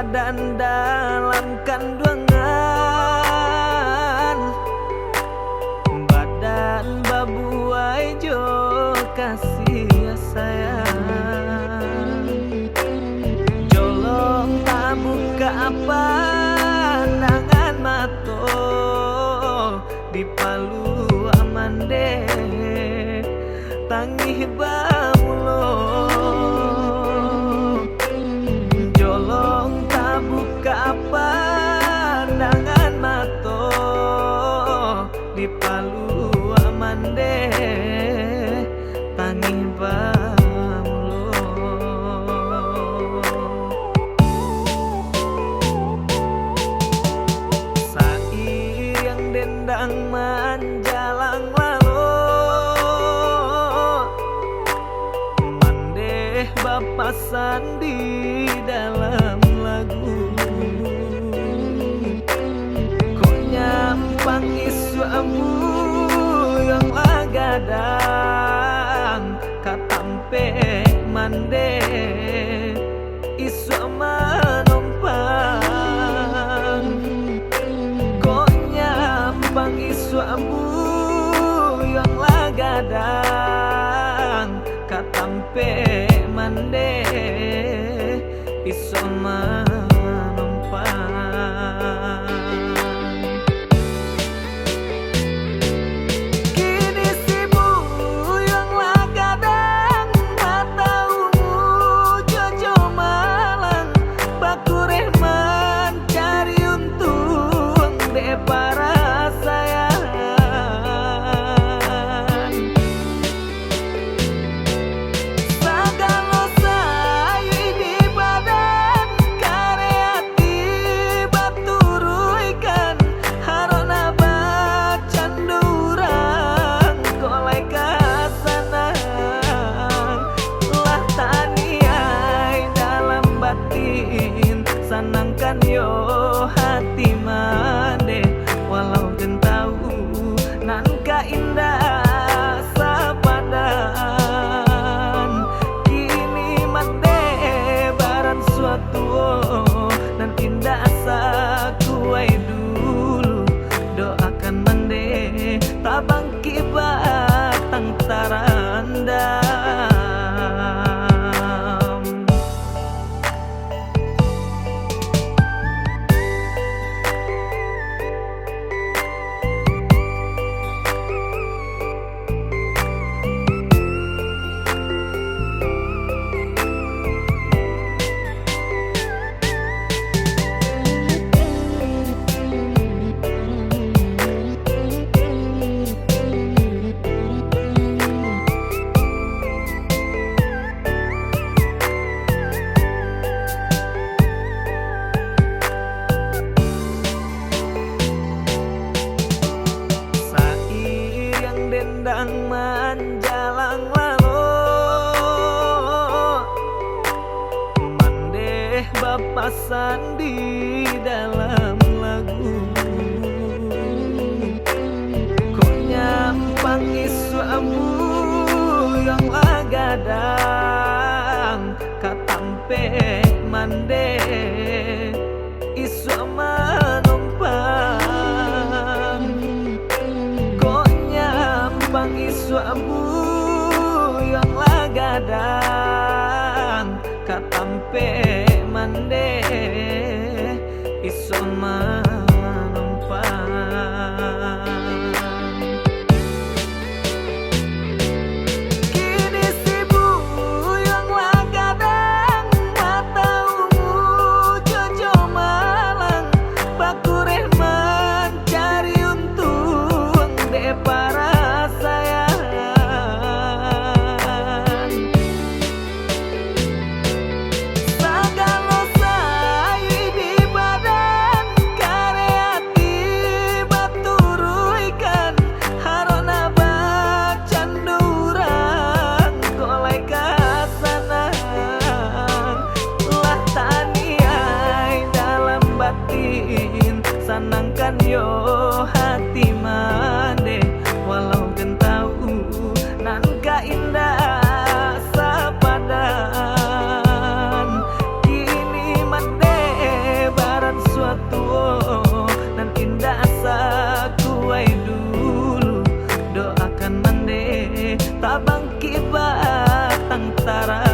badan dalam kandungan, badan babuai jo kasih sayang. Jolong tak buka pandangan mato di Palu amande tangih bamulo. Jolong tak buka pandangan mato di Palu amande tangih bamulo. Sair yang dendang manjalang lalu, mandeh bapasan di dalam lagu. Kok nyampang isu abu yang lagadang katampe mandeh isu manompang. Kok nyampang isu abu yang lagadang katampe mande iso manompang. Kini sibu yang lagadang mata ungu jojo malang bakureh mencari untung de para sayang. Sagalo sayi di badan kareati baturuikan harona bacandurang golai kasanang. Lah taniai dalam batin sanangkan yo hati mande walau gentau nan ka indah sapadan. Kini mande baran suatu nan indah sakuai dulu doakan mande tabang kibatang tarandam. Sair yang dendang manjalang lalu, mandeh bapasan di dalam lagu. Kok nyampang isu abu yang lagadang katampe mandeh isu manompang. Kok nyampang isu abu yang lagadang katampe mande iso manompang. Kini sibu yang lagadang mata ungu jojo malang bakureh mencari untung de para sayang. Sagalo sayi di badan tabang kibat antara